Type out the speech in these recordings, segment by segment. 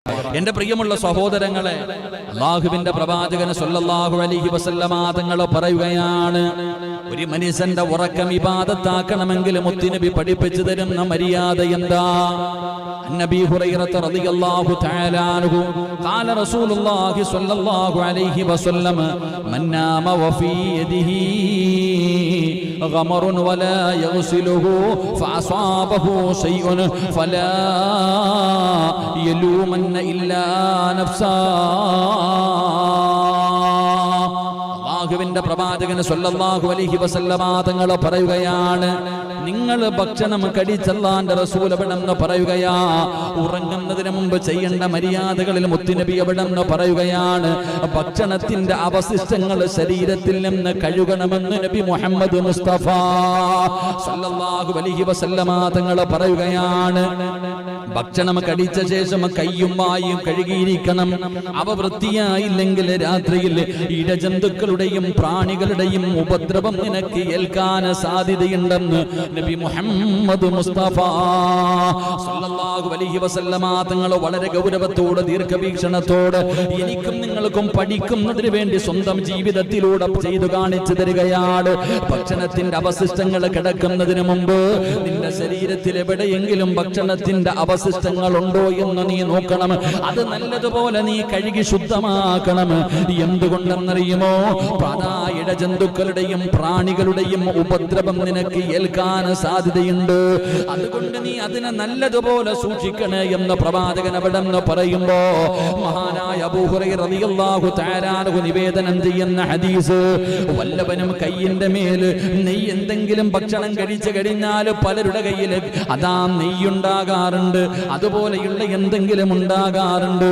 എന്റെ പ്രിയമുള്ള സഹോദരങ്ങളെ, അല്ലാഹുവിന്റെ പ്രവാചകൻ സല്ലല്ലാഹു അലൈഹി വസല്ലമ തങ്ങൾ പറയുകയാണ്, ഒരു മനുഷ്യന്റെ ഉറക്കം ഇബാദത്താക്കണമെങ്കിൽ മുത്തുനബി പഠിപ്പിച്ചു തരുന്ന മര്യാദ എന്താ? അന്നബി ഹുറൈറത റളിയല്ലാഹു തആല അൻഹു ഖാല റസൂലുള്ളാഹി സ്വല്ലല്ലാഹു അലൈഹി വസല്ലം മൻ നാമ വഫീ യദിഹി غمر ولا يغسله فأصابه شيء فلا يلومن إلا نفسه. അല്ലാഹുവിന്റെ പ്രവാചകൻ സല്ലല്ലാഹു അലൈഹി വസല്ലമ തങ്ങൾ പറയുകയാണ്, നിങ്ങൾ ഭക്ഷണം കഴിച്ചല്ലാന്റെ റസൂൽ എവിടെന്ന് പറയുകയാ, ഉറങ്ങുന്നതിന് മുമ്പ് ചെയ്യേണ്ട മര്യാദകളിൽ മുത്തുനബി എവിടെന്ന് പറയുകയാണ്, ഭക്ഷണത്തിന്റെ അവശിഷ്ടങ്ങൾ ശരീരത്തിൽ നിന്ന് കഴുകണമെന്ന് നബി മുഹമ്മദ് മുസ്തഫ സല്ലല്ലാഹു അലൈഹി വസല്ലമ തങ്ങൾ പറയുകയാണ്. ഭക്ഷണം കഴിച്ച ശേഷം കയ്യും വായും കഴുകിയിരിക്കണം. അവ വൃത്തിയായില്ലെങ്കിൽ രാത്രിയിൽ ഇടജന്തുക്കളുടെയും പ്രാണികളുടെയും ഉപദ്രവം നിനക്ക് ഏൽക്കാൻ സാധ്യതയുണ്ടെന്ന് നബി മുഹമ്മദ് മുസ്തഫ സല്ലല്ലാഹു അലൈഹി വസല്ലമ തങ്ങൾ വളരെ ഗൗരവത്തോടെ ദീർഘവീക്ഷണത്തോടെ എനിക്കും നിങ്ങൾക്കും പഠിക്കുന്നതിന് വേണ്ടി സ്വന്തം ജീവിതത്തിലൂടെ ചെയ്തു കാണിച്ചു തരികയാണ്. ഭക്ഷണത്തിന്റെ അവശിഷ്ടങ്ങൾ കിടക്കുന്നതിന് മുമ്പ് നിന്റെ ശരീരത്തിൽ എവിടെയെങ്കിലും ഭക്ഷണത്തിന്റെ അവശിഷ്ടങ്ങൾ ഉണ്ടോ എന്ന് നീ നോക്കണം. അത് നല്ലതുപോലെ നീ കഴുകി ശുദ്ധമാക്കണം. എന്തുകൊണ്ടെന്നറിയുമോ? ഇടജന്തുക്കളുടെയും പ്രാണികളുടെയും ഉപദ്രവം നിനക്ക് ഏൽക്കാൻ സാധ്യതയുണ്ട്. അതുകൊണ്ട് നീ അതിനെ നല്ലതുപോലെ സൂക്ഷിക്കണേ എന്ന് പ്രവാചകൻ അവിടെ നിന്ന് പറയുമ്പോ മഹാനായ അബൂ ഹുറൈറ റളിയല്ലാഹു തആല അൻഹു നിവേദനം ചെയ്യുന്ന ഹദീസ്, വല്ലവനും കയ്യിന്റെ മേൽ നെയ്യ് എന്തെങ്കിലും ഭക്ഷണം കഴിച്ചു കഴിഞ്ഞാൽ പലരുടെ കയ്യിൽ അതാ നെയ്യുണ്ടാകാറുണ്ട്, അതുപോലെയുള്ള എന്തെങ്കിലും ഉണ്ടാകാറുണ്ട്.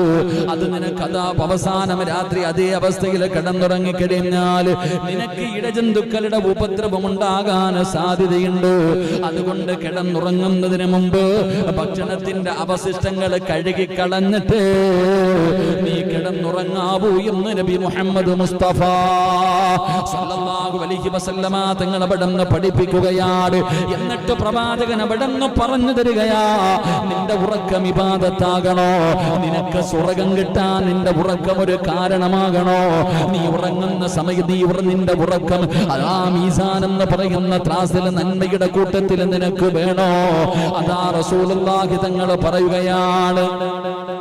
അത് നിനക്ക് അതാ അവസാനം രാത്രി അതേ അവസ്ഥയിൽ കിടന്നുറങ്ങി കഴിഞ്ഞാൽ നിനക്ക് ഇടജന്തുക്കളുടെ ഉപദ്രവം ഉണ്ടാകാൻ സാധ്യതയുണ്ട്. അതുകൊണ്ട് കിടന്നുറങ്ങുന്നതിന് മുമ്പ് ഭക്ഷണത്തിന്റെ അവശിഷ്ടങ്ങൾ കഴുകി കളഞ്ഞിട്ട് നീ കിടന്നുറങ്ങാവൂ എന്ന് നബി മുഹമ്മദ് മുസ്തഫ സല്ലല്ലാഹു അലൈഹി വസല്ലമ തങ്ങൾ അവിടുന്ന് പഠിപ്പിക്കുകയാണ്. എന്നിട്ട് പ്രവാചകൻ അവിടുന്ന് പറഞ്ഞു തരികയാ, നിന്റെ ഉറക്കം ഇബാദത്താകണോ? നിനക്ക് സ്വർഗ്ഗം കിട്ടാൻ നിന്റെ ഉറക്കം ഒരു കാരണമാകണോ? നീ ഉറങ്ങുന്ന സമയത്ത് നിന്റെ ഉറക്കം അതാ മീസാൻ എന്ന് പറയുന്ന ത്രാസിൽ നന്മയുടെ കൂട്ടത്തിൽ നിനക്ക് വേണോ? അതാ റസൂലുള്ളാഹി തങ്ങൾ പറയുകയാണ്,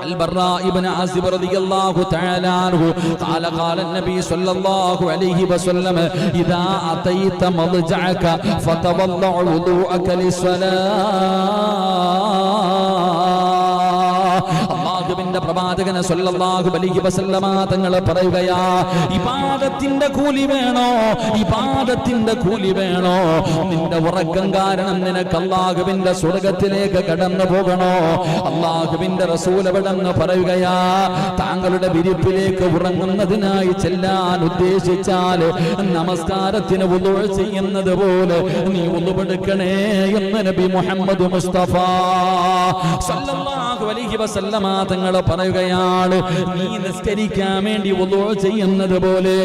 البراء ابن عازب رضي الله تعالى عنه قال قال النبي صلى الله عليه وسلم إذا أتيت مضجعك فتوضع وضوءك للصلاة. അല്ലാഹുവിന്റെ പ്രവാചകൻ സല്ലല്ലാഹു അലൈഹി വസല്ലമ തങ്ങൾ പറയുകയാ, ഇബാദത്തിന്റെ കൂലി വേണോ? ഇബാദത്തിന്റെ കൂലി വേണോ? നിന്റെ ഉറക്കം കാരണം നിനക്ക് അല്ലാഹുവിന്റെ സ്വർഗ്ഗത്തിലേക്ക് കടന്നു പോകണോ? അല്ലാഹുവിന്റെ റസൂൽ അവിടെന്ന് പറയുകയാ, താങ്കളുടെ വിരിപ്പിലേക്ക് ഉറങ്ങുന്നതിനായി ചെല്ലാൻ ഉദ്ദേശിച്ചാൽ നമസ്കാരത്തിന് വുളൂ ചെയ്യുന്നത് പോലെ നീ വുളൂവെടുക്കണേ എന്ന് നബി മുഹമ്മദ് മുസ്തഫ സല്ലല്ലാഹു അലൈഹി വസല്ലമ തങ്ങൾ പറയുകയാണ്, നീ നിസ്കരിക്കാൻ വേണ്ടി വുളൂ ചെയ്യുന്നത് പോലെ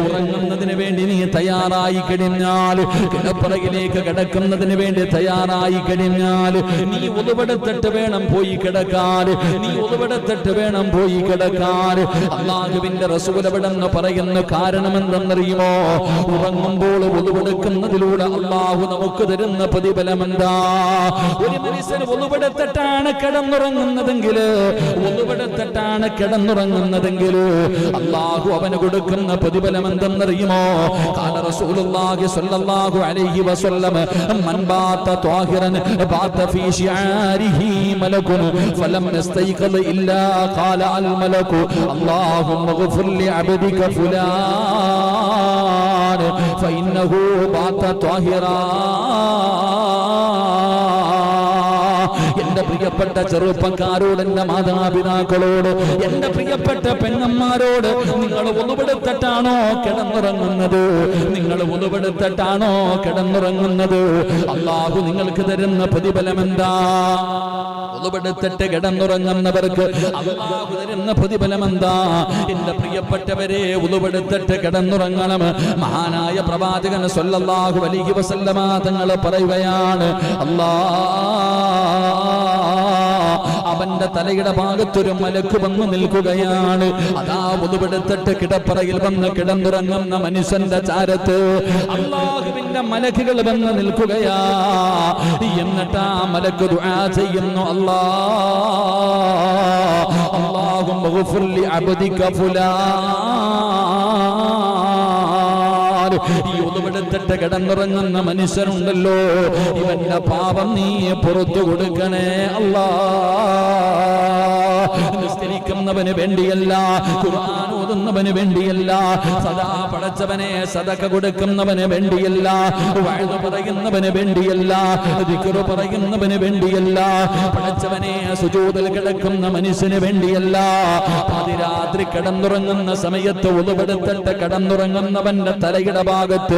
ഉറങ്ങുന്നതിന് വേണ്ടി നീ തയ്യാറായി കഴിഞ്ഞാൽ, കിടപ്പറയിലേക്ക് കിടക്കുന്നതിന് വേണ്ടി തയ്യാറായി കഴിഞ്ഞാൽ നീ വുളൂവെടുത്തിട്ട് വേണം പോയി കിടക്കാൻ. നീ വുളൂവെടുത്തിട്ട് വേണം പോയി കിടക്കാൻ. അല്ലാഹുവിന്റെ റസൂൽ അവിടെന്ന് പറയുന്ന കാരണം എന്തെന്നറിയുമോ? ഉറങ്ങുമ്പോൾ വുളൂവെടുക്കുന്നതിലൂടെ അല്ലാഹു നമുക്ക് തരുന്ന പ്രതിഫലം എന്താ? ഒരു മനുഷ്യൻ വുളൂവെടുത്തിട്ടാണ് കിടന്നുറങ്ങുന്നതെങ്കിൽ അല്ലാഹു അവന് കൊടുക്കുന്ന പ്രതിഫലം എന്തെന്നറിയുമോ? ഖാല റസൂലുള്ളാഹി സ്വല്ലല്ലാഹു അലൈഹി വസല്ലം മൻ ബാത ത്വാഹിറൻ ബാത ഫീ ശിആരിഹി മലകുൻ ഫലം യസ്തൈഖദ ഇല്ലാ ഖാല അൽ മലകു അല്ലാഹുമ്മഗ്ഫിർ ലി അബ്ദിക ഫുലാൻ ഫഇന്നഹു ബാത ത്വാഹിറാ. എന്റെ പ്രിയപ്പെട്ട ചെറുപ്പക്കാരോട്, എന്റെ മാതാപിതാക്കളോട്, എന്റെ പ്രിയപ്പെട്ട പെങ്ങന്മാരോട്, നിങ്ങൾ വുളൂവെടുത്തിട്ടാണോ കിടന്നുറങ്ങുന്നത്? നിങ്ങൾ വുളൂവെടുത്തിട്ടാണോ കിടന്നുറങ്ങുന്നത്? അല്ലാഹു നിങ്ങൾക്ക് തരുന്ന പ്രതിഫലം എന്താ? വുളൂവെടുത്തിട്ട് കിടന്നുറങ്ങുന്നവർക്ക് അല്ലാഹു തരുന്ന പ്രതിഫലം എന്താ? എന്റെ പ്രിയപ്പെട്ടവരെ, വുളൂവെടുത്തിട്ട് കിടന്നുറങ്ങണം. മഹാനായ പ്രവാചകൻ സല്ലല്ലാഹു അലൈഹി വസല്ലമ തങ്ങൾ പറയുകയാണ്, അവന്റെ തലയുടെ ഭാഗത്തൊരു മലക്ക് വന്ന് നിൽക്കുകയാണ്. അതാ വുളുവെടുത്തിട്ട് കിടപ്പറയിൽ വന്ന് കിടന്നുറങ്ങുന്ന മനുഷ്യന്റെ ചാരത്ത് അല്ലാഹുവിന്റെ മലക്കുകൾ വന്ന് നിൽക്കുകയാ. എന്നിട്ട് ആ മലക്ക് ദുആ ചെയ്യുന്നു, അല്ലാഹുമ്മ ഗ്ഫിർ ലി അബ്ദിക ഫുലാൻ. ഈ ഉളുവെടുത്തിട്ട് കിടന്നുറങ്ങുന്ന മനുഷ്യനുണ്ടല്ലോ, ഇവന്റെ പാപം നീ പുറത്തു കൊടുക്കണേ അല്ലാ. നിസ്കരിക്കുന്നവന് വേണ്ടിയല്ല, ഖുർആൻ ഓതുന്നവന് വേണ്ടിയല്ല, സദാ പടച്ചവനെ സദഖ കൊടുക്കുന്നവന് വേണ്ടിയല്ല, വഅദ് പറയുന്നവന് വേണ്ടിയല്ല, ദിക്ർ പറയുന്നവന് വേണ്ടിയല്ല, പടച്ചവനെ സുജൂദിൽ കിടക്കുന്ന മനുഷ്യന് വേണ്ടിയല്ല. പാതിരാത്രി കിടന്നുറങ്ങുന്ന സമയത്ത് ഉളുവെടുത്തിട്ട് കിടന്നുറങ്ങുന്നവന്റെ തലയുടെ ഭാഗത്ത്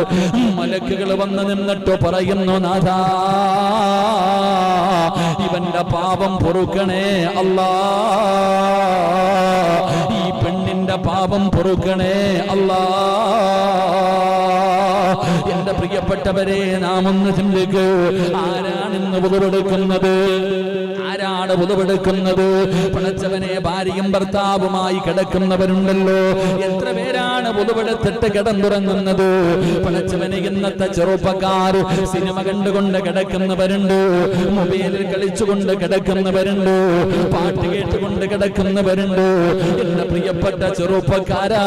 മലക്കുകൾ വന്ന് നിന്നിട്ട് പറയുന്നു, നാഥാ ഇവന്റെ പാപം പൊറുക്കണേ അല്ലാ, ഈ പെണ്ണിന്റെ പാപം പൊറുക്കണേ അല്ലാ. എന്റെ പ്രിയപ്പെട്ടവരെ, നാം ഒന്ന് ചിന്തിക്കൂ, ആരാണിന്ന് ഉളുവെടുക്കുന്നത്? ആരാണ് ഉളുവെടുക്കുന്നത്? പടച്ചവനെ ഭാര്യയും ഭർത്താവുമായി കിടക്കുന്നവരുണ്ടല്ലോ, എത്ര പേരാണ് ഉളുവെടുത്തിട്ട് കിടന്നുറങ്ങുന്നത്? പടച്ചവനെ, ഇന്നത്തെ ചെറുപ്പക്കാർ സിനിമ കണ്ടുകൊണ്ട് കിടക്കുന്നവരുണ്ട്, മൊബൈലിൽ കളിച്ചുകൊണ്ട് കിടക്കുന്നവരുണ്ട്, പാട്ട് കേട്ടുകൊണ്ട് കിടക്കുന്നവരുണ്ട്. എന്റെ പ്രിയപ്പെട്ട ചെറുപ്പക്കാരാ,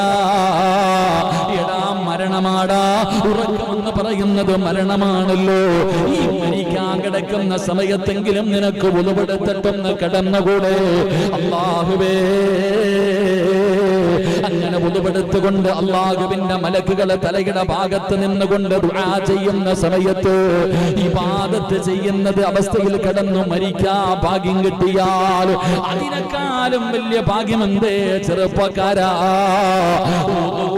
എടാ മരണമാടാ, ഉറക്കമെന്ന് പറയുന്നത് മരണമാണല്ലോ. ഈ മരിക്കാൻ കിടക്കുന്ന സമയത്തെങ്കിലും നിനക്ക് ഉളുവെടുത്തിട്ടൊന്ന് കിടന്നുകൂടെ? അല്ലാഹുവേ, അങ്ങനെ ഉളുവെടുത്തുകൊണ്ട് അല്ലാഹുവിന്റെ മലക്കുകളെ തലയുടെ ഭാഗത്ത് നിന്നുകൊണ്ട് ദുആ ചെയ്യുന്ന സമയത്ത് ഇബാദത്ത് ചെയ്യുന്നത് അവസ്ഥയിൽ കിടന്നു മരിക്കാ ഭാഗ്യം കിട്ടിയാൽ അതിനേക്കാളും വലിയ ഭാഗ്യമെന്തേ ചെറുപ്പക്കാരാ?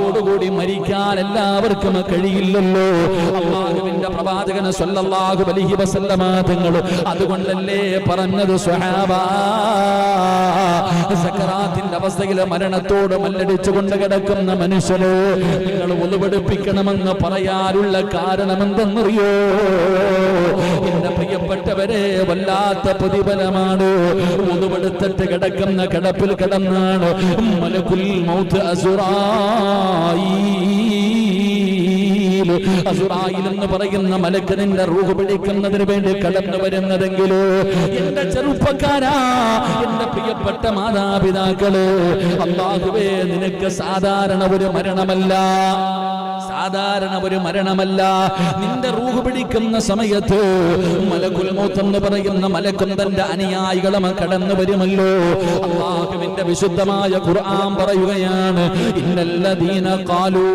ഓടുകൂടി മരിക്കാൻ എല്ലാവർക്കും കഴിയില്ലല്ലോ. അല്ലാഹുവിന്റെ പ്രവാചകൻ സ്വല്ലല്ലാഹു അലൈഹി വസല്ലമ തങ്ങൾ അതുകൊണ്ടല്ലേ പറഞ്ഞത്, സ്വഹാബാ സക്കറാത്തിന്റെ അവസ്ഥയിൽ മരണത്തോട് മല്ലടിച്ചുകൊണ്ട് കിടക്കുന്ന മനുഷ്യനെ നിങ്ങൾ ഉളുവെടുപ്പിക്കണമെന്ന് പറയാനുള്ള കാരണം എന്തെന്നറിയോ? എന്റെ പ്രിയപ്പെട്ടവരെ, വല്ലാത്ത പ്രതിഫലമാണ്. ഉളുവെടുത്തിട്ട് കിടക്കുന്ന കിടപ്പിൽ കിടന്നാണ് മലക്കുൽ മൗത്ത് അസുറായിൽ എന്ന് പറയുന്ന മലക്ക് നിന്റെ റൂഹ് പിടിക്കുന്നതിന് വേണ്ടി കടന്നു വരുന്നതെങ്കിലോ, എന്റെ ചെറുപ്പക്കാരാ, എന്റെ പ്രിയപ്പെട്ട മാതാപിതാക്കള്, അല്ലാഹുവേ നിനക്ക് സാധാരണ ഒരു മരണമല്ല, സാധാരണ ഒരു മരണമല്ല. നിന്റെ റൂഹ് പിടിക്കുന്ന സമയത്ത് മലക്കുൽ മൗത്ത് എന്ന് പറയുന്ന മലക്കും തന്റെ അനുയായികളും കടന്നു വരുമല്ലോ. അല്ലാഹുവിന്റെ വിശുദ്ധമായ ഖുർആൻ പറയുകയാണ്, ഇന്നല്ലദീന ഖാലൂ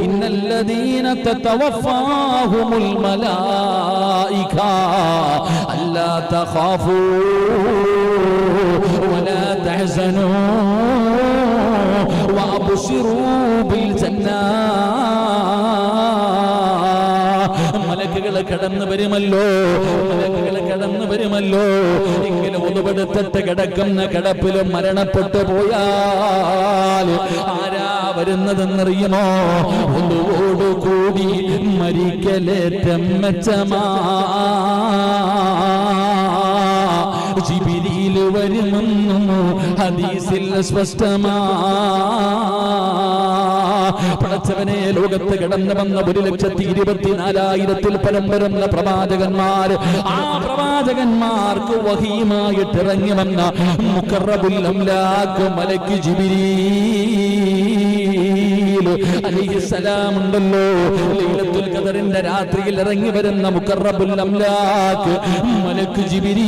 ഇന്നല്ലദീന തതവഫാഹുമുൽ മലായിക അല്ലാ തഖാഫൂ വലാ തഹ്സനൂ വഅബ്ശിറൂ ബിൽ ജന്നാ. മലക്കുകൾ കടന്നു വരുമല്ലോ, മലക്കുകൾ കടന്നു വരുമല്ലോ. എങ്കിലും ഉളുവെടുത്തിട്ട് കിടക്കുന്ന കിടപ്പിലും മരണപ്പെട്ടു പോയാൽ ആരാ വരുന്നതെന്നറിയുമോ? ഒന്നുകൂടി മരിക്കലേറ്റം മെച്ചമാ, ജിബ്രീൽ വരുമെന്നു ഹദീസിൽ സ്പഷ്ടമാ. പടച്ചവനെ, ലോകത്ത് കടന്നു വന്ന 1,24,000 പരം വരുന്ന പ്രവാചകന്മാർ, ആ പ്രവാചകന്മാർക്ക് വഹീമായിട്ട് ഇറങ്ങി വന്ന മുഖറബുൽ അംലാഖ് മലക്ക് ജിബ്രീൽ അലൈഹിസ്സലാം ഉണ്ടല്ലോ, ലൈലത്തുൽ ഖദറിന്റെ രാത്രിയിൽ ഇറങ്ങി വരുന്ന മുഖറബുൽ അംലാഖ് മലക്ക് ജിബ്രീൽ,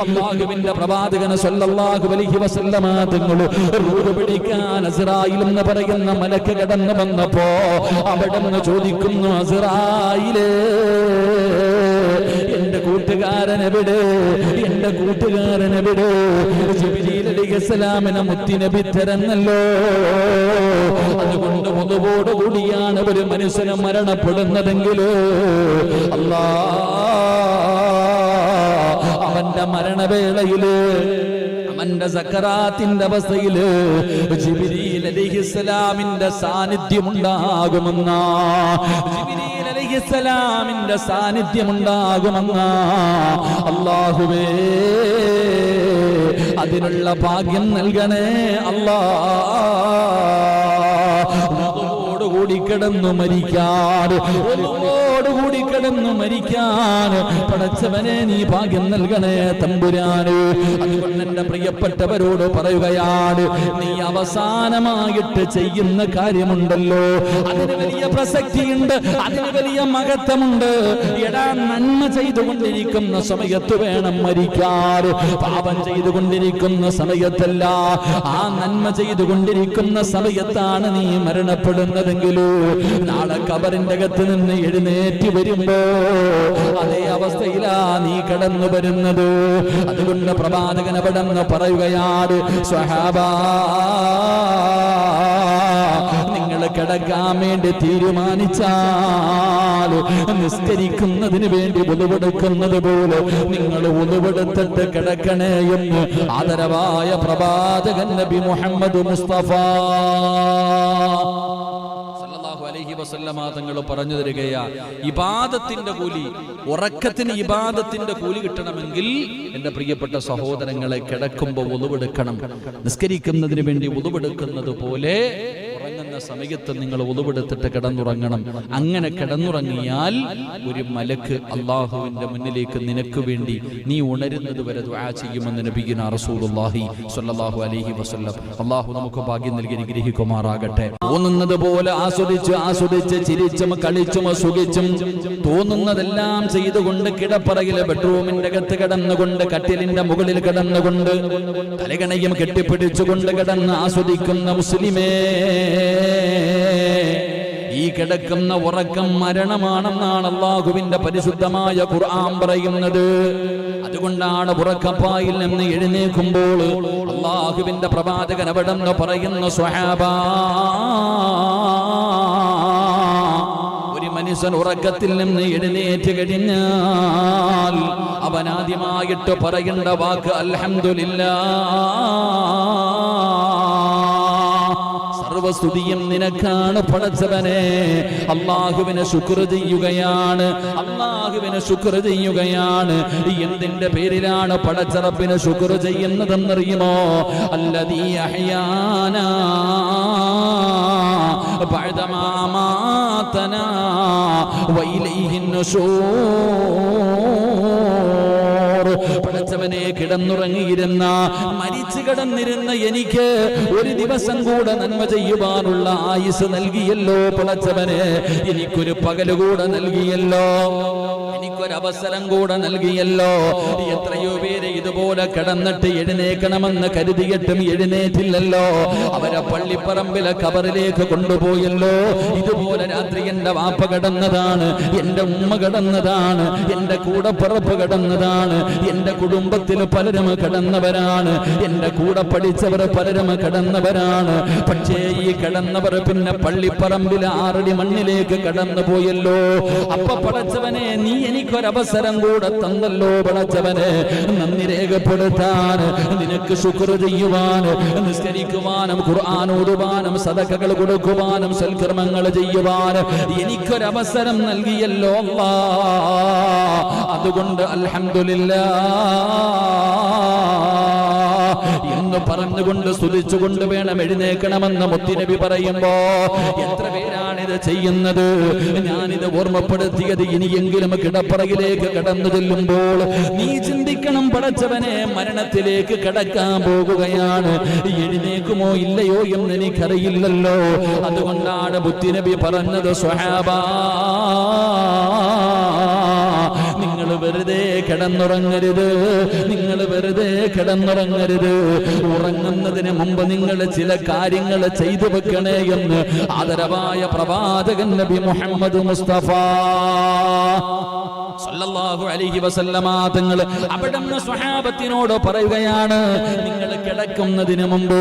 അല്ലാഹുവിന്റെ പ്രവാചകൻ സ്വല്ലല്ലാഹു അലൈഹി വസല്ലമ തങ്ങൾ റൂഹ് പിടിക്കാൻ അസ്റായിൽ എന്ന് പറയുന്ന മലക്ക് കടന്നു വന്നപ്പോ അവിടുന്ന് ചോദിക്കുന്നു, അസ്റായിലേ, എന്റെ കൂട്ടുകാരൻ എവിടെ? എന്റെ കൂട്ടുകാരൻ എവിടെ? ജിബ്രീൽ അലൈഹിസ്സലാമിനെ മുത്തുനബി തരുന്നല്ലോ. അതുകൊണ്ട് മുതുവോട് കൂടിയാണ് ഒരു മനുഷ്യനെ മരണപ്പെടുന്നതെങ്കിലോ അവന്റെ മരണവേളയില് മന്റെ സക്കറാത്തിന്റെ അവസ്ഥയില് ജിബ്രീൽ അലൈഹിസ്സലാമിന്റെ സാന്നിധ്യമുണ്ടാകുമെന്നാ. ജിബ്രീൽ അലൈഹിസ്സലാമിന്റെ സാന്നിധ്യമുണ്ടാകുമെന്നാ. അല്ലാഹുവേ അതിനുള്ള ഭാഗ്യം നൽകണേ കൂടി കിടന്നു മരിക്കാൻ, ഒന്നോടുകൂടി കിടന്നു മരിക്കാൻ പടച്ചവനെ നീ ഭാഗ്യം നൽകണേ തമ്പുരാന്. അതുകൊണ്ട് എന്റെ പ്രിയപ്പെട്ടവരോട് പറയുകയാണ്, നീ അവസാനമായിട്ട് ചെയ്യുന്ന കാര്യമുണ്ടല്ലോ, അതിന് വലിയ പ്രസക്തിയുണ്ട്, അതിന് വലിയ മഹത്വമുണ്ട്. എടാ, നന്മ ചെയ്തുകൊണ്ടിരിക്കുന്ന സമയത്ത് വേണം മരിക്കാൻ, പാപം ചെയ്തുകൊണ്ടിരിക്കുന്ന സമയത്തല്ല. ആ നന്മ ചെയ്തുകൊണ്ടിരിക്കുന്ന സമയത്താണ് നീ മരണപ്പെടുന്നതെങ്കിലോ നാളെ ഖബറിന്റെ അകത്ത് നിന്ന് എഴുന്നേറ്റ് വരുമ്പോ അതേ അവസ്ഥയിലാ നീ കടന്നു വരുന്നത്. അതുകൊണ്ട് പ്രവാചകൻ അവിടെന്ന് പറയുകയാണ്, സ്വഹാബാ നിങ്ങൾ കിടക്കാൻ വേണ്ടി തീരുമാനിച്ചാൽ നിസ്കരിക്കുന്നതിന് വേണ്ടി ഉളുവെടുക്കുന്നത് പോലെ നിങ്ങൾ ഉളുവെടുത്തിട്ട് കിടക്കണേ എന്ന് ആദരവായ പ്രവാചകൻ നബി മുഹമ്മദ് മുസ്തഫ തങ്ങൾ പറഞ്ഞു തരികയാ. ഇബാദത്തിന്റെ കൂലി, ഉറക്കത്തിന് ഇബാദത്തിന്റെ കൂലി കിട്ടണമെങ്കിൽ എന്റെ പ്രിയപ്പെട്ട സഹോദരങ്ങളെ, കിടക്കുമ്പോൾ ഉളുവെടുക്കണം. നിസ്കരിക്കുന്നതിന് വേണ്ടി ഉളുവെടുക്കുന്നത് പോലെ ഉറങ്ങുന്ന സമയത്ത് നിങ്ങൾ ഉളുവെടുത്തിട്ട് കിടന്നുറങ്ങണം. അങ്ങനെ കിടന്നുറങ്ങിയാൽ ഒരു മലക്ക് അള്ളാഹുവിന്റെ മുന്നിലേക്ക് നിനക്ക് വേണ്ടി നീ ഉണരുന്നത് വരെ ദുആ ചെയ്യുമെന്ന് നബിയുനാ റസൂലുള്ളാഹി സ്വല്ലല്ലാഹു അലൈഹി വസല്ലം. അള്ളാഹു നമുക്ക് ഭാഗ്യം നൽകി അനുഗ്രഹിക്കുമാറാകട്ടെ. തോന്നുന്നത് പോലെ ആസ്വദിച്ച് ചിരിച്ചും കളിച്ചും സുഖിച്ചും തോന്നുന്നതെല്ലാം ചെയ്തുകൊണ്ട് കിടപ്പറയിലെ ബെഡ്റൂമിന്റെ അകത്ത് കിടന്നുകൊണ്ട് കട്ടിലിന്റെ മുകളിൽ കിടന്നുകൊണ്ട് തലകണയും കെട്ടിപ്പിടിച്ചുകൊണ്ട് കിടന്ന് ആസ്വദിക്കുന്ന മുസ്ലിമേ, ഈ കിടക്കുന്ന ഉറക്കം മരണമാണെന്നാണ് അല്ലാഹുവിന്റെ പരിശുദ്ധമായ ഖുർആൻ പറയുന്നത്. അതുകൊണ്ടാണ് ഉറക്കപ്പായിൽ നിന്ന് എഴുന്നേൽക്കുമ്പോൾ അല്ലാഹുവിന്റെ പ്രവാചകൻ അവിടെന്ന് പറയുന്ന, സ്വഹാബാ, ഒരു മനുഷ്യൻ ഉറക്കത്തിൽ നിന്ന് എഴുന്നേറ്റ് കഴിഞ്ഞാൽ അവൻ ആദ്യമായിട്ട് പറയേണ്ട വാക്ക് അൽഹംദുലില്ലാഹ്, സർവസ്തുതിയും നിനക്കാണ് പടച്ചവനെ. അല്ലാഹുവിനെ ശുക്ർ ചെയ്യുകയാണ്, അല്ലാഹുവിനെ ശുക്ർ ചെയ്യുകയാണ്. എന്തിന്റെ പേരിലാണ് പടച്ചറപ്പിനെ ശുക്ർ ചെയ്യുന്നതെന്നറിയുമോ? അല്ലദീ അഹ്യാനാ ബഅദമാ അമാതനാ വഇലൈഹിൻ നുശൂർ. പടച്ചവനെ, കിടന്നുറങ്ങിയിരുന്ന മരിച്ചു കിടന്നിരുന്ന എനിക്ക് ഒരു ദിവസം കൂടെ നന്മ ചെയ്യുവാനുള്ള ആയുസ് നൽകിയല്ലോ പടച്ചവനെ. എനിക്കൊരു പകല് കൂടെ നൽകിയല്ലോ, എനിക്കൊരവസരം കൂടെ നൽകിയല്ലോ. എത്രയോ പേര് ഇതുപോലെ കിടന്നിട്ട് എഴുന്നേക്കണമെന്ന് കരുതിയിട്ടും എഴുന്നേറ്റില്ലല്ലോ. അവരെ പള്ളിപ്പറമ്പിലെ ഖബറിലേക്ക് കൊണ്ടുപോയല്ലോ. ഇതുപോലെ രാത്രി എന്റെ വാപ്പ കിടന്നതാണ്, എന്റെ ഉമ്മ കിടന്നതാണ്, എന്റെ കൂടപ്പിറപ്പ് കിടന്നതാണ്, എന്റെ കുടുംബത്തിൽ പലരും കിടന്നവരാണ്, എന്റെ കൂടെ പഠിച്ചവർ പലരും കിടന്നവരാണ്. പക്ഷേ ഈ കിടന്നവർ പിന്നെ പള്ളിപ്പറമ്പിൽ 6 അടി മണ്ണിലേക്ക് കടന്നു പോയല്ലോ. അപ്പൊ പടച്ചവനെ, നീ എനിക്കൊരവസരം കൂടെ തന്നല്ലോ പടച്ചവനെ. നന്ദി രേഖപ്പെടുത്താൻ, നിനക്ക് ശുക്ർ ചെയ്യുവാൻ, നിസ്കരിക്കുവാനും ഖുർആൻ ഓതുവാനും സദഖകൾ കൊടുക്കുവാനും സൽക്കർമ്മങ്ങൾ ചെയ്യുവാൻ എനിക്കൊരവസരം നൽകിയല്ലോ അല്ലാഹ്. അതുകൊണ്ട് അൽഹംദുലില്ലാഹ് എന്ന് പറഞ്ഞുകൊണ്ട് സ്തുതിച്ചുകൊണ്ട് വേണം എഴുന്നേക്കണമെന്ന് മുത്തുനബി പറയുമ്പോ എത്ര പേരാണിത് ചെയ്യുന്നത്? ഞാനിത് ഓർമ്മപ്പെടുത്തിയത് ഇനിയെങ്കിലും കിടപ്പറയിലേക്ക് കടന്നു ചെല്ലുമ്പോൾ നീ ചിന്തിക്കണം, പടച്ചവനെ, മരണത്തിലേക്ക് കടക്കാൻ പോകുകയാണ്, എഴുന്നേക്കുമോ ഇല്ലയോ എന്ന് എനിക്കറിയില്ലല്ലോ. അതുകൊണ്ടാണ് മുത്തുനബി പറഞ്ഞത്, സ്വഹാബാ, നിങ്ങൾ വെറുതെ കിടന്നുറങ്ങരുത്, നിങ്ങൾ വെറുതെ കിടന്നുറങ്ങരുത്. ഉറങ്ങുന്നതിന് മുമ്പ് നിങ്ങൾ ചില കാര്യങ്ങൾ ചെയ്തു വെക്കണേ എന്ന് ആദരവായ പ്രവാചകൻ നബി മുഹമ്മദ് മുസ്തഫ സല്ലല്ലാഹു അലൈഹി വസല്ലമ തങ്ങൾ അവിടുന്ന് സ്വഹാബത്തിനോട് പറയുകയാണ്, നിങ്ങൾ കിടക്കുന്നതിന് മുമ്പ്,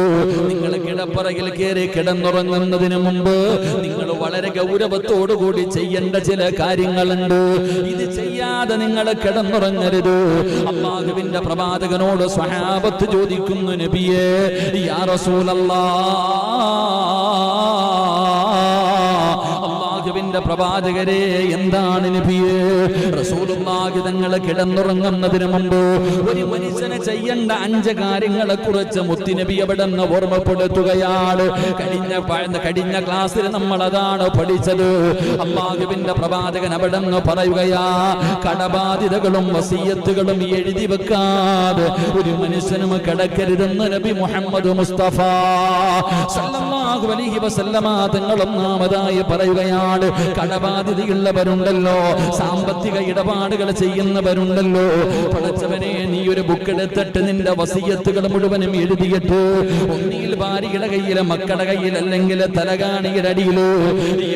നിങ്ങൾ കിടപ്പറയിൽ കയറി കിടന്നുറങ്ങുന്നതിന് മുമ്പ് നിങ്ങൾ വളരെ ഗൗരവത്തോടുകൂടി ചെയ്യേണ്ട ചില കാര്യങ്ങളുണ്ട്. ഇത് ചെയ്യാതെ നിങ്ങൾ കിടന്നുറങ്ങരുത്. അല്ലാഹുവിന്റെ പ്രവാചകനോട് സ്വഹാബത്ത് ചോദിക്കുന്നു, നബിയേ യാ റസൂലല്ലാഹ്, അല്ലാഹുവിന്റെ പ്രവാചകരെ എന്താണ് നബിയേ? റസൂലുള്ളാഹി തങ്ങൾ കിടന്നുറങ്ങുന്നതിന് മുമ്പ് ഒരു മനുഷ്യനെ ചെയ്യേണ്ട 5 കാര്യങ്ങളെ കുറിച്ച് മുത്തുനബി അവിടുന്ന് ഓർമ്മപ്പെടുത്തുകയാണ്. കഴിഞ്ഞ ക്ലാസ്സിൽ നമ്മൾ അതാണ് പഠിച്ചത്. അല്ലാഹുവിന്റെ പ്രവാചകൻ അവിടുന്ന് പറയുകയാ, കടബാധ്യതകളും വസിയത്തുകളും എഴുതി വെക്കാതെ ഒരു മനുഷ്യനും കിടക്കരുതെന്ന് നബി മുഹമ്മദ് മുസ്തഫ സല്ലല്ലാഹു അലൈഹി വസല്ലമ തങ്ങൾ ഒന്നാമതായി പറയുകയാണ്, കടബാധ്യതയുള്ളവരുണ്ടല്ലോ, സാമ്പത്തിക ഇടപാടുകൾ ചെയ്യുന്നവരുണ്ടല്ലോ, പടച്ചവനെ നീ ഒരു ബുക്ക് എടുത്തിട്ട് നിന്റെ വസിയത്തുകൾ മുഴുവനും എഴുതിയിട്ട് ഒന്നിയിൽ ഭാര്യയുടെ കയ്യില്, മക്കളുടെ കയ്യിൽ, അല്ലെങ്കിൽ തലകാണിയുടെ അടിയിലോ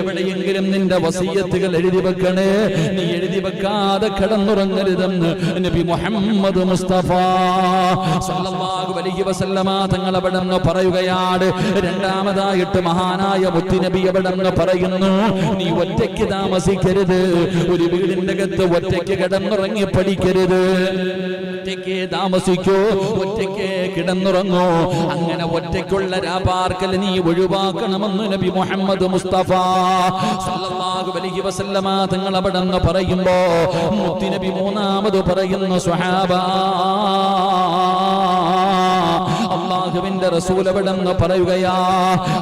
എവിടെയെങ്കിലും നിന്റെ വസിയത്തുകൾ എഴുതി വെക്കണേ. നീ എഴുതി വെക്കാതെ കിടന്നുറങ്ങരുതെന്ന് നബി മുഹമ്മദ് മുസ്തഫ സല്ലല്ലാഹു അലൈഹി വസല്ലമ തങ്ങൾ അവിടുന്ന് പറയുകയാണ്. രണ്ടാമതായിട്ട് മഹാനായ മുത്തുനബി അവിടുന്ന് പറയുന്നു, നീ ഒറ്റയ്ക്ക് താമസിക്കരുത്. ഒരു വീടിന്റെ അകത്ത് ഒറ്റയ്ക്ക് കിടന്നുറങ്ങി പഠിക്കരുത്. ഒറ്റയ്ക്ക് താമസിക്കോ, ഒറ്റയ്ക്ക് കിടന്നുറങ്ങോ. അങ്ങനെ ഒറ്റയ്ക്കുള്ള രാപാർക്കൽ നീ ഒഴിവാക്കണമെന്ന് നബി മുഹമ്മദ് മുസ്തഫ സല്ലല്ലാഹു അലൈഹി വസല്ലമ തങ്ങൾ അവിടുന്ന് പറയുമ്പോ മുത്തുനബി മൂന്നാമത് പറയുന്നു, സ്വഹാബ, അല്ലാഹുവിന്റെ റസൂൽ അവിടുന്ന് പറയുകയാ,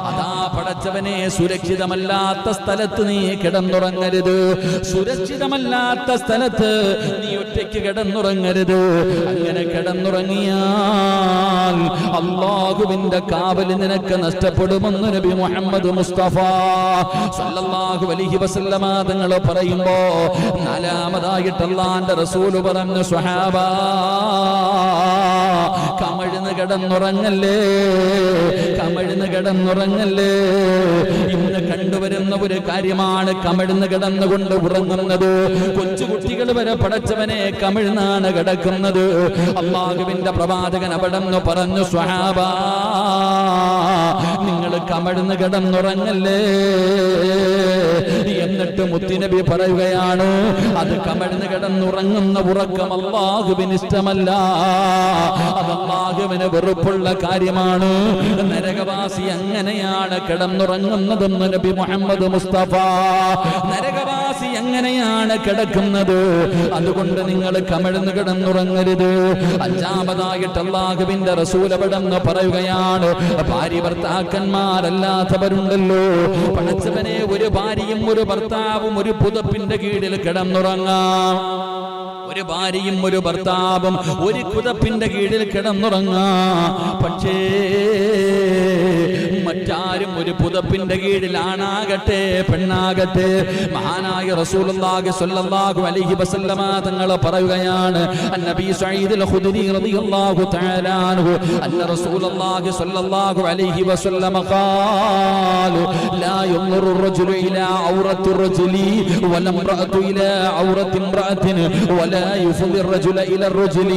അതാ പടച്ചവനെ, സുരക്ഷിതമല്ലാത്ത സ്ഥലത്ത് നീ കിടന്നുറങ്ങരുത്. സുരക്ഷിതമല്ലാത്ത സ്ഥലത്ത് നീ ഒറ്റയ്ക്ക് കിടന്നുറങ്ങരുത്. അങ്ങനെ കിടന്നുറങ്ങിയാൽ അല്ലാഹുവിന്റെ കാവല് നിനക്ക് നഷ്ടപ്പെടുമെന്ന് നബി മുഹമ്മദ് മുസ്തഫ സല്ലല്ലാഹു അലൈഹി വസല്ലമ തങ്ങൾ പറയുമ്പോ നാലാമതായിട്ട് അല്ലാഹുവിന്റെ റസൂൽ പറഞ്ഞു, സ്വഹാബ, കമഴ്ന്ന് കിടന്നുറങ്ങല്ലേ, കമഴ്ന്ന് കിടന്നുറങ്ങല്ലേ. ഇന്ന് കണ്ടുവരുന്ന ഒരു കാര്യമാണ് കമഴ്ന്ന് കിടന്നുകൊണ്ട് ഉറങ്ങുന്നത്. കൊച്ചുകുട്ടികൾ വരെ പടച്ചവനെ കമിഴ്ന്നാണ് കിടക്കുന്നത്. അല്ലാഹുവിന്റെ പ്രവാചകൻ അവിടുന്ന് പറഞ്ഞു, സ്വഹാബ, നിങ്ങൾ കമഴ്ന്ന് കിടന്നുറങ്ങല്ലേ. എന്നിട്ട് മുത്തുനബി പറയുകയാണ്, അത് കമഴ്ന്ന് കിടന്നുറങ്ങുന്ന ഉറക്കം അല്ലാഹുവിന് ഇഷ്ടമല്ല, അത് അല്ലാഹുവിന് വെറുപ്പുള്ള കാര്യമാണ്. നരകവാസി അങ്ങനെയാണ് കിടന്നുറങ്ങുന്നതെന്ന് നബി മുഹമ്മദ് മുസ്തഫ. നരകവാസി എങ്ങനെയാണ് കിടക്കുന്നത്. അതുകൊണ്ട് നിങ്ങൾ കമിഴ്ന്ന് കിടന്നുറങ്ങരുത്. അഞ്ചാമതായിട്ട് അല്ലാഹുവിന്റെ റസൂൽ അവിടുന്ന് പറയുകയാണ്, ഭാര്യ ഭർത്താക്കന്മാരല്ലാത്തവരുണ്ടല്ലോ, പടച്ചവനെ, ഒരു ഭാര്യയും ഒരു ഭർത്താവും ഒരു പുതപ്പിന്റെ കീഴിൽ കിടന്നുറങ്ങാം. ഒരു ഭാര്യയും ഒരു ഭർത്താവും ഒരു പുതപ്പിന്റെ കീഴിൽ കിടന്നുറങ്ങാം. പക്ഷേ മറ്റാരും ഒരു പുതപ്പിന്റെ കീഴിൽ, ആണാകട്ടെ പെണ്ണാകട്ടെ. മഹാനായ റസൂലുള്ളാഹി സ്വല്ലല്ലാഹു അലൈഹി വസല്ലമ തങ്ങൾ പറയുകയാണ്, നബി സഈദ് അൽ ഖുദരി റളിയല്ലാഹു തആല അൻഹു അന്ന റസൂലുള്ളാഹി സ്വല്ലല്ലാഹു അലൈഹി വസല്ലമ ഖാല ലാ യൻദുറു الرجل ഇലാ ഔറത്തി الرجل വല ഇംറഅതു ഇലാ ഔറത്തി ഇംറഅത്തിൻ വലാ യുഫദി الرجل ഇലാ الرجل.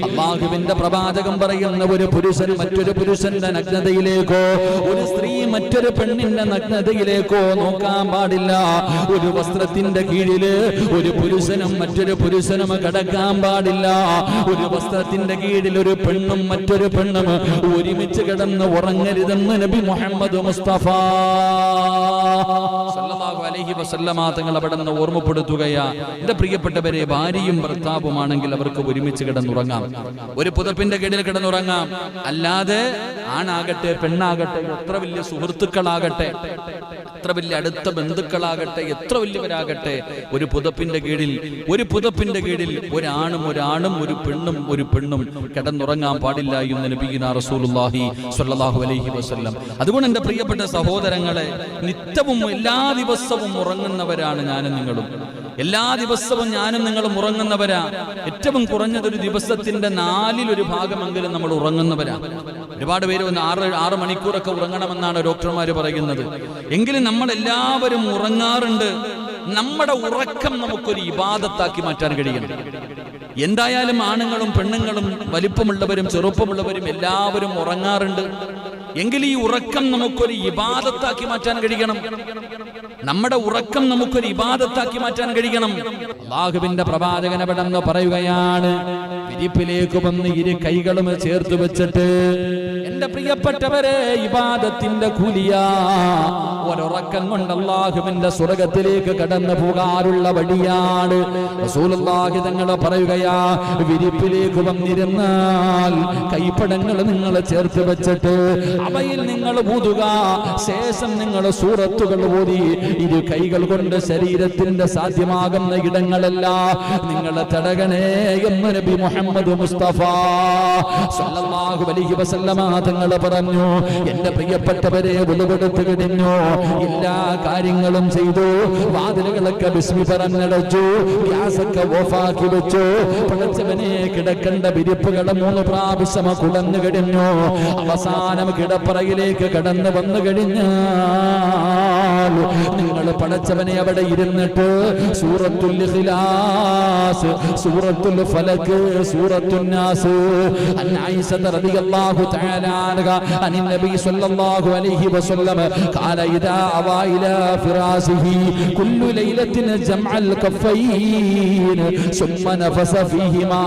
അല്ലാഹുവിന്റെ പ്രവാചകൻ പറയുന്ന, ഒരു പുരുഷൻ മറ്റൊരു പുരുഷന്റെ നഗ്നതയിലേക്കോ, ഒരു സ്ത്രീ മറ്റൊരു പെണ്ണിന്റെ നഗ്നതയിലേക്കോ നോക്കാൻ പാടില്ല. ഒരു വസ്ത്രത്തിന്റെ കീഴില് ഒരു പുരുഷനും മറ്റൊരു പുരുഷനും കിടക്കാൻ പാടില്ല. ഒരു വസ്ത്രത്തിന്റെ കീഴിൽ ഒരു പെണ്ണും മറ്റൊരു പെണ്ണും ഒരുമിച്ച് കിടന്ന് ഉറങ്ങരുതെന്ന് നബി മുഹമ്മദ് മുസ്തഫ സല്ലല്ലാഹു അലൈഹി വസല്ലമ തങ്ങൾ അവിടുന്ന് ഓർമ്മപ്പെടുത്തുകയാ. എന്റെ പ്രിയപ്പെട്ടവരെ, ഭാര്യയും ഭർത്താവുമാണെങ്കിൽ അവർക്ക് ഒരുമിച്ച് കിടന്നുറങ്ങാം, ഒരു പുതപ്പിന്റെ കീഴിൽ കിടന്നുറങ്ങാം. അല്ലാതെ ആണാകട്ടെ പെണ്ണാകട്ടെ, എത്ര വലിയ സുഹൃത്തുക്കളാകട്ടെ, എത്ര വലിയ അടുത്ത ബന്ധുക്കളാകട്ടെ, എത്ര വലിയവരാകട്ടെ, ഒരു പുതപ്പിന്റെ കീഴിൽ ഒരാണും ഒരു പെണ്ണും കിടന്നുറങ്ങാൻ പാടില്ല എന്ന് നബിയുനാ റസൂലുള്ളാഹി സ്വല്ലല്ലാഹു അലൈഹി വസല്ലം. അതുകൊണ്ട് എന്റെ പ്രിയപ്പെട്ട സഹോദരങ്ങളെ, നിത്യവും എല്ലാ ദിവസവും ഉറങ്ങുന്നവരാണ് ഞാനും നിങ്ങളും. എല്ലാ ദിവസവും ഞാനും നിങ്ങളും ഉറങ്ങുന്നവരാ. ഏറ്റവും കുറഞ്ഞതൊരു ദിവസത്തിന്റെ 4/1 ഭാഗമെങ്കിലും നമ്മൾ ഉറങ്ങുന്നവരാ. ഒരുപാട് പേര് 6 മണിക്കൂറൊക്കെ ഉറങ്ങണമെന്നാണ് ഡോക്ടർമാർ പറയുന്നത്. എങ്കിലും നമ്മൾ എല്ലാവരും ഉറങ്ങാറുണ്ട്. നമ്മുടെ ഉറക്കം നമുക്കൊരു ഇബാദത്താക്കി മാറ്റാൻ കഴിയണം. എന്തായാലും ആണുങ്ങളും പെണ്ണുങ്ങളും വലിപ്പമുള്ളവരും ചെറുപ്പമുള്ളവരും എല്ലാവരും ഉറങ്ങാറുണ്ട്. എങ്കിൽ ഈ ഉറക്കം നമുക്കൊരു ഇബാദത്താക്കി മാറ്റാൻ കഴിയണം. നമ്മുടെ ഉറക്കം നമുക്കൊരു ഇബാദത്താക്കി മാറ്റാൻ കഴിയണം. അല്ലാഹുവിന്റെ പ്രവാചകൻ അവിടെന്ന് പറയുകയാണ്, വിരിപ്പിലേക്ക് വന്ന് ഇരു കൈകളും ചേർത്ത് വെച്ചിട്ട്, എന്റെ പ്രിയപ്പെട്ടവരെ, ഇബാദത്തിന്റെ കൂലിയാ. ഒരൊറക്കം കൊണ്ട് അല്ലാഹുവിന്റെ സ്വർഗത്തിലേക്ക് കടന്നു പോകാനുള്ള വഴിയാണ്. റസൂലുള്ളാഹി തങ്ങൾ പറയുകയാ, വിരിപ്പിലേക്ക് വന്നിരുന്നാൽ കൈപ്പടങ്ങൾ നിങ്ങൾ ചേർത്ത് വെച്ചിട്ട് അവയിൽ നിങ്ങൾ ഊതുക. ശേഷം നിങ്ങൾ സൂറത്തുകൾ ഓതി ഇരു കൈകൾ കൊണ്ട് ശരീരത്തിന്റെ സാധ്യമാകുന്ന ഇടങ്ങളെല്ലാം നിങ്ങൾ തടകണേ എന്ന് നബി മുഹമ്മദ് മുസ്തഫ സല്ലല്ലാഹു അലൈഹി വസല്ലമ തങ്ങൾ പറഞ്ഞു. എന്റെ പ്രിയപ്പെട്ടവരെ, വെളുപെടുത്ത് കഴിഞ്ഞു, എല്ലാ കാര്യങ്ങളും ചെയ്തു, വാതിലുകളൊക്കെ ബിസ്മി പറഞ്ഞടച്ചു, ഗ്യാസൊക്കെ ഓഫാക്കി വെച്ചു, പടച്ചവനെ കിടക്കേണ്ട വിരിപ്പുകൾ 3 പ്രാവശ്യം കുടന്നു കഴിഞ്ഞു. അവസാനം കിടപ്പറയിലേക്ക് കടന്നു വന്നു കഴിഞ്ഞാൽ നിങ്ങൾ പടച്ചവനെ അവിടെ ഇരുന്നിട്ട് സൂറത്തുൽ ഇഖ്ലാസ്, സൂറത്തുൽ ഫലക്, സൂറത്തുൻ നാസ്, അൻ ആയിഷ റളിയല്ലാഹു തആല അൻഹ അൻ നബി സ്വല്ലല്ലാഹു അലൈഹി വസല്ലം ഖാല ഇദാ അവ ഇലാ ഫിറാസിഹി കുല്ലു ലൈലത്തിൻ ജംഅൽ കഫൈൻ സുമ്മ നഫസ ഫീഹിമാ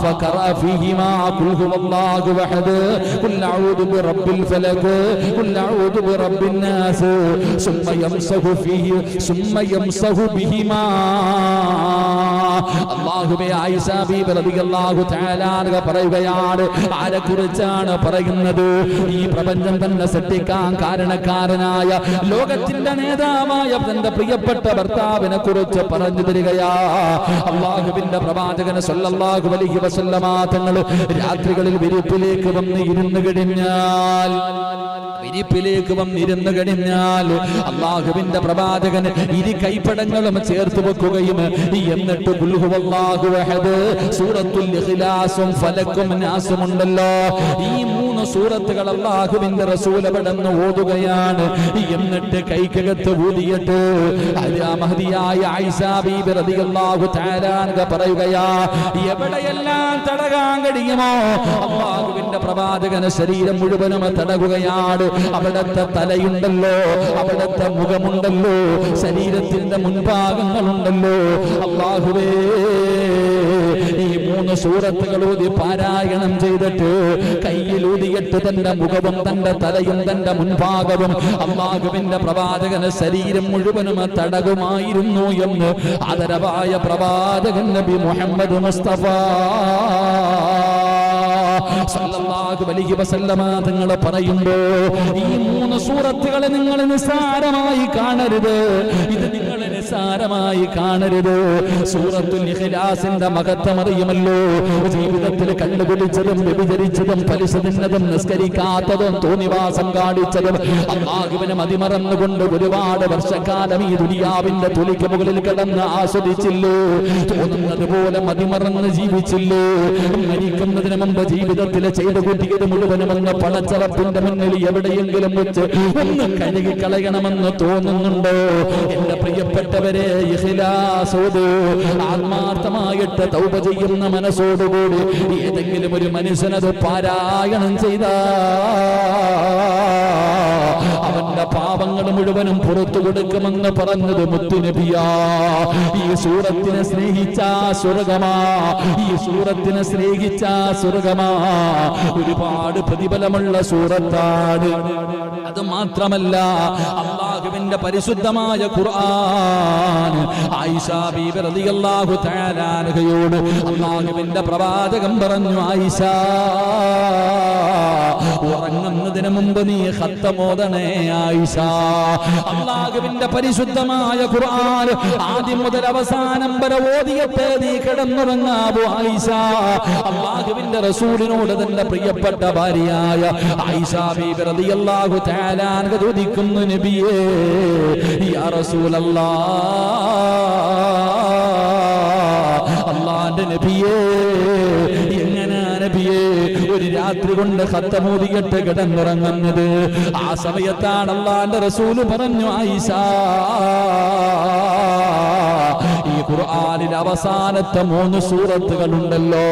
ഫഖറ ഫീഹിമാ ഖുൽ ഹുവല്ലാഹു അഹദ് ഖുൽ അഊദു ബിറബ്ബിൽ ഫലക് ഖുൽ അഊദു ബിറബ്ബിൻ നാസ് സുമ്മ യംസഹു ഫീഹി സുമ്മ യംസഹു ബിഹിമാ. അല്ലാഹുവേ, ആയിഷ ബീബി റളിയല്ലാഹു തആല അൻഹ പറയുകയാണ്, ആരെക്കുറിച്ചാണ് പറയുന്നത്? ഈ പ്രപഞ്ചം തന്നെ സൃഷ്ടിക്കാൻ കാരണക്കാരനായ ലോകത്തിന്റെ നേതാവായ തന്റെ പ്രിയപ്പെട്ട ഭർത്താവിനെ കുറിച്ച് പറഞ്ഞു തരികയാ. അല്ലാഹുവിന്റെ പ്രവാചകൻ സല്ലല്ലാഹു അലൈഹി വസല്ലമ തങ്ങൾ രാത്രികളിൽ വിരിപ്പിലേക്ക് വന്ന് ഇരുന്നു കഴിഞ്ഞാൽ അല്ലാഹുവിന്റെ പ്രവാചകൻ ഇരു കൈപ്പടങ്ങളും ചേർത്ത് വെക്കുകയും എന്നിട്ട് ഖുൽ ഹുവല്ലാഹു അഹദ്, സൂറത്തുൽ ഇഖ്ലാസും ഫലക്കും നാസും ഉണ്ടല്ലോ, ഈ 3 സൂറത്തുകൾ അല്ലാഹുവിന്റെ റസൂൽ അവിടെന്ന് ഓതുകയാണ്. എന്നിട്ട് കൈക്കകത്ത് ഊതിയിട്ട് മഹദിയായ ആയിഷ ബീബി റളിയല്ലാഹു തആല അൻഹ പറയുകയാ, എവിടെയെല്ലാം തടകാൻ കഴിയുമോ അല്ലാഹുവിന്റെ പ്രവാചകന് ശരീരം മുഴുവനും തടകുകയാണ്. അവിടത്തെ തലയുണ്ടല്ലോ, അവിടത്തെ മുഖമുണ്ടല്ലോ, ശരീരത്തിന്റെ മുൻഭാഗങ്ങളുണ്ടല്ലോ. അല്ലാഹുവേ, ഈ 3 സൂറത്തുകൾ ഓതി പാരായണം ചെയ്തിട്ട് കയ്യിലൂതിയിട്ട് തന്റെ മുഖവും തന്റെ തലയും തന്റെ മുൻഭാഗവും അല്ലാഹുവിന്റെ പ്രവാചകന് ശരീരം മുഴുവനും തടകുമായിരുന്നു എന്ന് ആദരവായ പ്രവാചകൻ നബി മുഹമ്മദ് മുസ്തഫ സല്ലല്ലാഹു അലൈഹി വസല്ലമ തങ്ങൾ പറയുമ്പോ, ഈ 3 സൂറത്തുകളെ നിങ്ങൾ നിസ്സാരമായി കാണരുത്. ഇത് നിങ്ങൾ നിസ്സാരമായി കാണരുത്. സൂറത്തുൽ ഇഖ്ലാസിന്റെ മഹത്വം അറിയുമല്ലോ. ജീവിതത്തിൽ കണ്ടുപിടിച്ചതും വ്യഭിചരിച്ചതും പലിശ തിന്നതും നിസ്കരിക്കാത്തതും തോന്നിവാസം കാണിച്ചതും അല്ലാഹുവിനെ മതിമറന്നുകൊണ്ട് ഒരുപാട് വർഷക്കാലം ഈ ദുനിയാവിന്റെ തുലിക്ക് മുകളിൽ കിടന്ന് ആസ്വദിച്ചില്ലേ? തോന്നുന്നത് പോലെ മതിമറന്ന് ജീവിച്ചില്ലേ? മരിക്കുന്നതിന് മുമ്പ് ജീവിതത്തിൽ ചെയ്തു കൂട്ടിയത് മുഴുവനും ഒന്ന് പടച്ചറപ്പിന്റെ മുന്നിൽ എവിടെയെങ്കിലും വെച്ച് ഒന്ന് കഴുകി കളയണമെന്ന് തോന്നുന്നുണ്ടോ? എന്റെ പ്രിയപ്പെട്ടവരെ, ഇഖ്ലാസോട് ആത്മാർത്ഥമായിട്ട് തൗബ ചെയ്യുന്ന മനസ്സോടുകൂടി ഏതെങ്കിലും ഒരു മനുഷ്യനത് പാരായണം ചെയ്താ അവന്റെ പാപങ്ങൾ മുഴുവനും പുറത്തു കൊടുക്കുമെന്ന് പറഞ്ഞത് മുത്തുനബിയാ. ഈ സൂറത്തിനെ സ്നേഹിച്ച സ്വർഗമാ, ഈ സൂറത്തിനെ സ്നേഹിച്ച സ്വർഗമാ. ഒരുപാട് പ്രതിഫലമുള്ള സൂറത്താണ്. അത് മാത്രമല്ല, അല്ലാഹുവിന്റെ പരിശുദ്ധമായ ഖുർആൻ ആയിഷ ബീബി റളിയല്ലാഹു തആല അൻഹയോട് അല്ലാഹുവിന്റെ പ്രവാചകൻ പറഞ്ഞു, ആയിഷ, ഉറങ്ങുന്നതിന് മുമ്പ് നീ ഖത്തം ഓതണേ ആയിഷ. അല്ലാഹുവിന്റെ പരിശുദ്ധമായ ഖുർആൻ ആദ്യം മുതൽ അവസാനം വരെ ഓതിയിട്ട് നീ കിടന്നുറങ്ങാവൂ ആയിഷ. അല്ലാഹുവിന്റെ റസൂലിനോട് തന്റെ പ്രിയപ്പെട്ട ഭാര്യയായ ആയിഷ ബീബി റളിയല്ലാഹു തആല അൻഹ ചോദിക്കുന്നു, നബിയേ, യാ റസൂലല്ലാഹ്, അല്ലാഹുവിന്റെ നബിയേ, എങ്ങനെ നബിയേ ഒരു രാത്രി കൊണ്ട് ഖത്തമോദിയിട്ട് കിടന്നുറങ്ങുന്നത്. ആ സമയത്താണ് അല്ലാഹുവിന്റെ റസൂൽ പറഞ്ഞു, ആയിഷ, ഈ ഖുർആനിൽ അവസാനത്തെ 3 സൂറത്തുകളുണ്ടല്ലോ,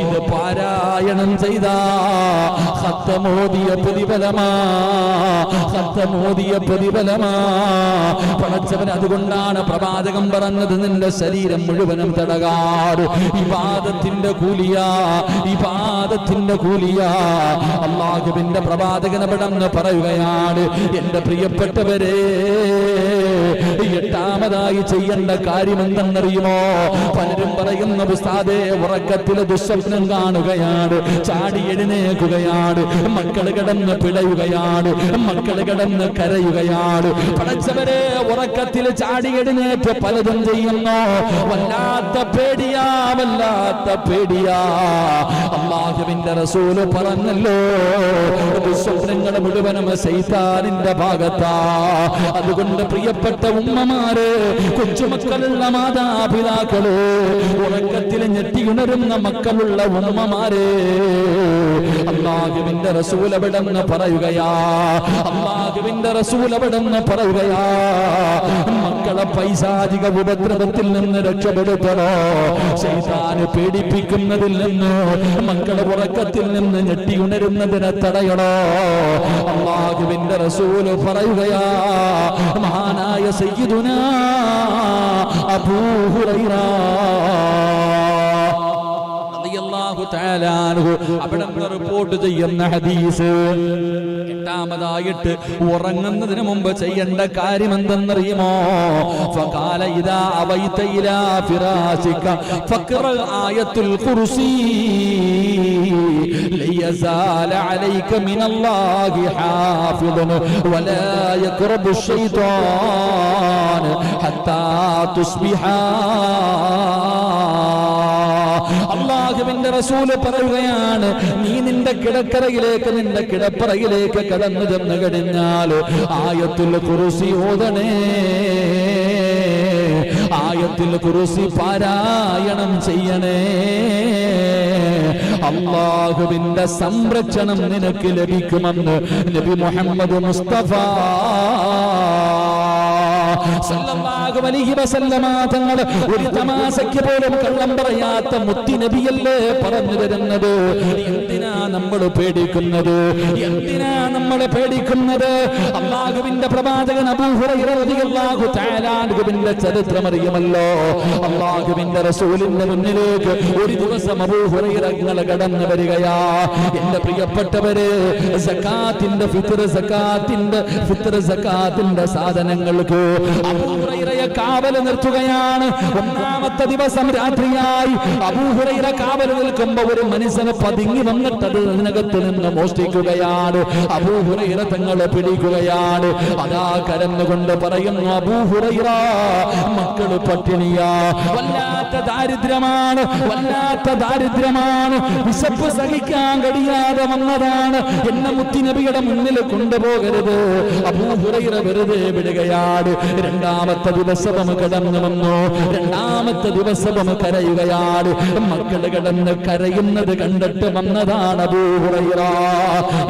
ഇത് പാരായണം ചെയ്ത ഖത്തമോദിയ പ്രതിഫലമാ, ഖത്തമോദിയ പ്രതിഫലമാ. പടച്ചവൻ അതുകൊണ്ടാണ് പ്രവാചകൻ പറഞ്ഞത്, നിന്റെ ശരീരം മുഴുവനും തടകാറ് ഇബാദത്തിന്റെ കൂലിയാ, ഇബാദത്തിന്റെ കൂലിയാ. അല്ലാഹുവിന്റെ പ്രവാചകൻ അവിടെന്ന് പറയുകയാണ്, എന്റെ പ്രിയപ്പെട്ടവരെ, 8ാമതായി ചെയ്യേണ്ട കാര്യം എന്തെന്നറിയുമോ? പലരും പറയുന്ന ഉസ്താദേ, ഉറക്കത്തിൽ ദുസ്വപ്നം കാണുകയാണ്, ചാടി എഴുന്നേൽക്കുകയാണ്, മക്കൾ കിടന്ന് പിടയുകയാണ്, മക്കൾ കിടന്ന് കരയുകയാണ്. പടച്ചവരെ, ഉറക്കത്തിൽ ചാടി എഴുന്നേറ്റ് പലതും ചെയ്യുന്നു. വല്ലാത്ത പേടിയാ, വല്ലാത്ത പേടിയാ. അല്ലാഹുവിന്റെ റസൂൽ പറഞ്ഞല്ലോ, ദുസ്വപ്നങ്ങൾ മുഴുവനും ശൈത്താനിന്റെ ഭാഗത്താ. അതുകൊണ്ട് പ്രിയപ്പെട്ട ഉമ്മമാര്, കൊച്ചുമക്കളുള്ള മാതാപിതാക്കള്, ഉറക്കത്തിൽ ഞെട്ടിയുണരുന്ന മക്കളുള്ള ഉമ്മമാരെ, അല്ലാഹുവിന്റെ റസൂൽ അവിടെന്ന് പറയുകയാ, അല്ലാഹുവിന്റെ റസൂൽ അവിടെന്ന് പറയുകയാ, മക്കളെ പൈശാചിക ഉപദ്രവത്തിൽ നിന്ന് രക്ഷപ്പെടുത്തണോ, ശൈത്താന് പേടിപ്പിക്കുന്നതിൽ നിന്ന്, മക്കളെ ഉറക്കത്തിൽ നിന്ന് ഞെട്ടിയുണരുന്നതിനെ തടയണോ. അല്ലാഹുവിന്റെ റസൂൽ പറയുകയാ, മഹാനായ സയ്യിദുനാ അബൂ ഹുറൈറ അവിടെ റിപ്പോർട്ട് ചെയ്യുന്ന ഹദീസ്, 8ാമതായിട്ട് ഉറങ്ങുന്നതിന് മുമ്പ് ചെയ്യേണ്ട കാര്യം എന്തെന്നറിയുമോ? ഫഖാല ഇദാ അവൈത ഇലാ ഫിറാശിക ഫഖറ ആയത്തുൽ ഖുർസി ലയസാല അലൈക മിനല്ലാഹി ഹാഫിദുൻ വലാ യഖറബു ശൈത്വാൻ ഹത്താ തുസ്ബിഹാ. അല്ലാഹുവിന്റെ റസൂൽ പറയുകയാണ്, നീ നിന്റെ കിടക്കറയിലേക്ക്, നിന്റെ കിടപ്പറയിലേക്ക് കടന്നു ചെന്ന് കഴിഞ്ഞാൽ ആയത്തുൽ ഖുർസി ഓതണേ, ആയത്തുൽ ഖുർസി പാരായണം ചെയ്യണേ. അല്ലാഹുവിന്റെ സംരക്ഷണം നിനക്ക് ലഭിക്കുമെന്ന് നബി മുഹമ്മദ് മുസ്തഫ സല്ലല്ലാഹു അലൈഹി വസല്ലമ തങ്ങൾ ഒരു തമാശയ്ക്ക് പോലും കള്ളം പറയാത്ത മുത്തി നബിയല്ലേ പറഞ്ഞു തരുന്നത്. എന്തിനാ നമ്മൾ പേടിക്കുന്നത്? എന്തിനാ നമ്മൾ പേടിക്കുന്നത്? അല്ലാഹുവിന്റെ പ്രവാചകൻ അബൂ ഹുറൈറ റളിയല്ലാഹു തആല അൻഹുവിന്റെ ചരിത്രം അറിയുമല്ലോ. അല്ലാഹുവിന്റെ റസൂലിന്റെ മുന്നിലേക്ക് ഒരു ദിവസം അബൂ ഹുറൈറ കടന്നു വരികയാ. എന്റെ പ്രിയപ്പെട്ടവരെ, സകാത്തിന്റെ സകാത്തിന്റെ സാധനങ്ങൾക്ക് അബൂ ഹുറൈറയെ കാവൽ നിർത്തുകയാണ്. 1ാമത്തെ ദിവസം രാത്രിയായി അബൂ ഹുറൈറ കാവൽ നിൽക്കുമ്പോൾ ഒരു മനുഷ്യനെ പതുങ്ങി വന്നിട്ട് അതിനകത്ത് നിന്ന് മോഷ്ടിക്കുകയാണ്. അബൂ ഹുറൈറ തങ്ങളെ പിടിക്കുകയാണ്. അതാ കരന്നുകൊണ്ട് പറയുന്നു, അബൂ ഹുറൈറ, മക്കള് പട്ടിണിയാ, വല്ലാത്ത ദാരിദ്ര്യമാണ്, വല്ലാത്ത ദാരിദ്ര്യമാണ്, വിശപ്പ് സഹിക്കാൻ കഴിയാതെ വന്നതാണ്, എന്നെ മുത്തുനബിയുടെ മുന്നിൽ കൊണ്ടുപോകരുത്. അബൂ ഹുറൈറ വെറുതെ വിടുകയാണ്. 2ാമത്തെ ദിവസവും കടന്നു വന്നു. 2ാമത്തെ ദിവസവും കരയുകയാണ്. മക്കള് കിടന്ന് കരയുന്നത് കണ്ടിട്ട് വന്നതാണ് അബൂ ഹുറൈറ,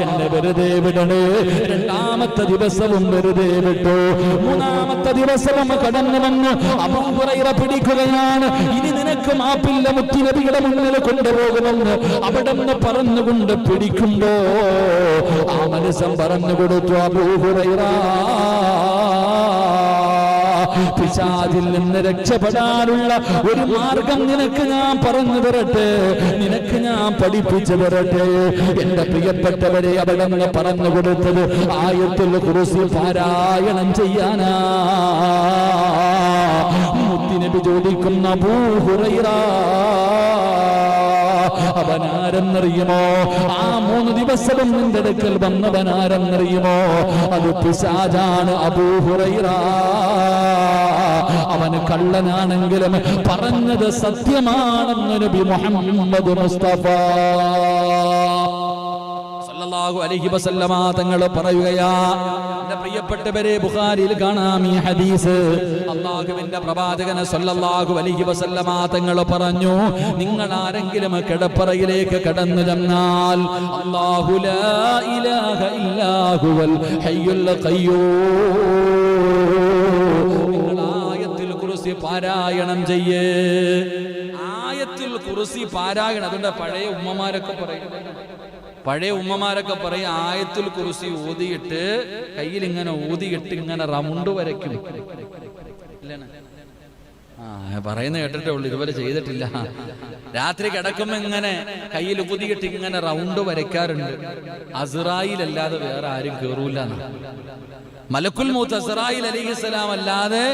എന്നെ വെറുതെ വിടണേ. 2ാമത്തെ ദിവസവും വെറുതെ വിട്ടു. 3ാമത്തെ ദിവസവും കടന്നു വന്നു. അബൂ ഹുറൈറ പിടിക്കുകയാണ്. ഇനി നിനക്ക് മാപ്പില്ല, മുത്തുനബിയുടെ മുന്നിൽ കൊണ്ടുപോകുമെന്ന് അവിടെ നിന്ന് പറഞ്ഞുകൊണ്ട് പിടിക്കുമ്പോ ആ മനുഷ്യൻ പറഞ്ഞു കൊടുത്തു, അബൂ ഹുറൈറ, പിശാചിൽ നിന്ന് രക്ഷപ്പെടാനുള്ള ഒരു മാർഗം നിനക്ക് ഞാൻ പറഞ്ഞു തരട്ടെ, നിനക്ക് ഞാൻ പഠിപ്പിച്ചു തരട്ടെ. എന്റെ പ്രിയപ്പെട്ടവരെ, അവിടെ നിന്ന് പറഞ്ഞു കൊടുത്തത് ആയത്തുൽ ഖുർസി പാരായണം ചെയ്യാനാ. മുത്തുനബി ചോദിക്കുന്ന, അബൂ ഹുറൈറ, അവനാരെന്നറിയുമോ? ആ 3 ദിവസവും നിന്റെ അടുക്കൽ വന്നവനാരെന്നറിയുമോ? അത് പിശാചാണ് അബൂ ഹുറൈറ. അവന് കള്ളനാണെങ്കിലും പറഞ്ഞത് സത്യമാണെന്ന് നബി മുഹമ്മദ് മുസ്തഫ സല്ലല്ലാഹു അലൈഹി വസല്ലമ തങ്ങൾ പറയുകയാ, എന്റെ പ്രിയപ്പെട്ടവരെ, ബുഖാരിയിൽ കാണാം ഈ ഹദീസ്. അല്ലാഹുവിന്റെ പ്രവാചകൻ സല്ലല്ലാഹു അലൈഹി വസല്ലമ തങ്ങൾ പറഞ്ഞു, നിങ്ങൾ ആരെങ്കിലും കിടപ്പറയിലേക്ക് കടന്നു ചെന്നാൽ അല്ലാഹു ലാ ഇലാഹ ഇല്ലാ ഹുവൽ ഹയ്യുൽ ഖയ്യൂം, നിങ്ങൾ ആയത്തുൽ കുർസി പാരായണം ചെയ്യേ. ആയത്തുൽ കുർസി പാരായണം. അതുകൊണ്ട് പഴയ ഉമ്മമാരൊക്കെ പറയും ആയത്തുൽ കുർസി ഓതിയിട്ട് കയ്യിൽ ഇങ്ങനെ ഊതിയിട്ട് ഇങ്ങനെ റൗണ്ട് വരയ്ക്കും. പറയുന്ന കേട്ടിട്ടേ ഉള്ളൂ, ഇതുവരെ ചെയ്തിട്ടില്ല. രാത്രി കിടക്കുമ്പോ ഇങ്ങനെ കയ്യിൽ ഊതിയിട്ട് ഇങ്ങനെ റൗണ്ട് വരയ്ക്കാറുണ്ട്. അസ്റായിൽ അല്ലാതെ വേറെ ആരും കേറൂല. മലക്കുൽ മൗത്ത് അസ്റായിൽ അലൈഹിസ്സലാം അല്ലാതെ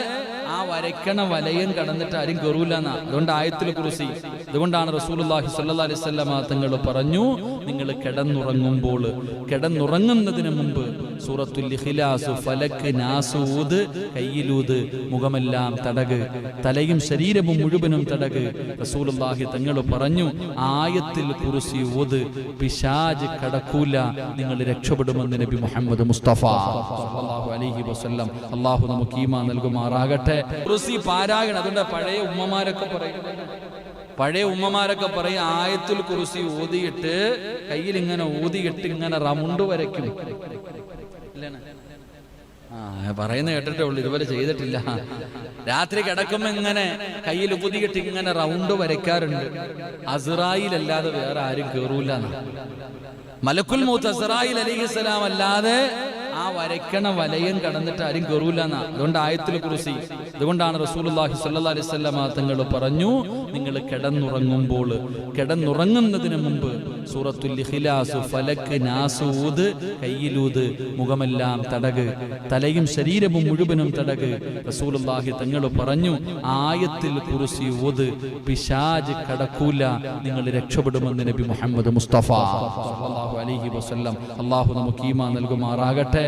ആ വരയ്ക്കണ വലയം കടന്നിട്ട് ആരും കയറൂല എന്നാ. അതുകൊണ്ട് ആയത്തുൽ കുർസി. അതുകൊണ്ടാണ് റസൂലുള്ളാഹി സ്വല്ലല്ലാഹി അലൈഹി വസല്ലം തങ്ങൾ പറഞ്ഞു, നിങ്ങൾ കിടന്നുറങ്ങുന്നതിന് മുമ്പ് സൂറത്തുൽ ഇഖ്ലാസ്, ഫലക്, നാസ് ഊത്, കയ്യിലൂത്, മുഖമെല്ലാം തടക്, തലയും ശരീരവും മുഴുവനും തടക്. റസൂലുള്ളാഹി തങ്ങൾ പറഞ്ഞു, ആയത്തുൽ കുർസി ഊത്, പിശാച് കടക്കൂല, നിങ്ങൾ രക്ഷപ്പെടുമെന്ന് നബി മുഹമ്മദ് മുസ്തഫ സല്ലല്ലാഹു അലൈഹി വസല്ലം. അല്ലാഹു നമുക്ക് ഈമാൻ നൽകുമാറാകട്ടെ. കുർസി പാരായണം. അതുകൊണ്ട് പഴയ ഉമ്മമാരൊക്കെ പറയും ആയത്തുൽ കുർസി ഓതിയിട്ട് കയ്യിൽ ഇങ്ങനെ ഊതിയിട്ട് ഇങ്ങനെ റൗണ്ട് വരയ്ക്കും. പറയുന്ന കേട്ടിട്ടേ ഉള്ളൂ, ഇതുവരെ ചെയ്തിട്ടില്ല. രാത്രി കിടക്കുമ്പോ ഇങ്ങനെ കയ്യിൽ ഊതിയിട്ട് ഇങ്ങനെ റൗണ്ട് വരയ്ക്കാറുണ്ട്. അസ്റായിൽ അല്ലാതെ വേറെ ആരും കേറൂല. മലക്കുൽ മൗത്ത് അസ്റായിൽ അലൈഹിസ്സലാം അല്ലാതെ ആ വരയ്ക്കണ വലയം കടന്നിട്ട് ആരും കയറൂല എന്നാ. അതുകൊണ്ട് ആയത്തുൽ കുർസി. അതുകൊണ്ടാണ് റസൂലുള്ളാഹി സ്വല്ലല്ലാഹി അലൈഹി വസല്ലം തങ്ങൾ പറഞ്ഞു, നിങ്ങൾ കിടന്നുറങ്ങുന്നതിന് മുമ്പ് സൂറത്തുൽ ഇഖ്ലാസ്, ഫലക്, നാസ് ഊത്, കയ്യിലൂത്, മുഖമെല്ലാം തടക്, തലയും ശരീരവും മുഴുവനും തടക്. റസൂലുള്ളാഹി തങ്ങൾ പറഞ്ഞു, ആയത്തുൽ കുർസി ഊത്, പിശാച് കടക്കൂല, നിങ്ങൾ രക്ഷപ്പെടുമെന്ന് നബി മുഹമ്മദ് മുസ്തഫ സല്ലല്ലാഹു അലൈഹി വസല്ലം. അല്ലാഹു നമുക്ക് ഈമാൻ നൽകുമാറാകട്ടെ.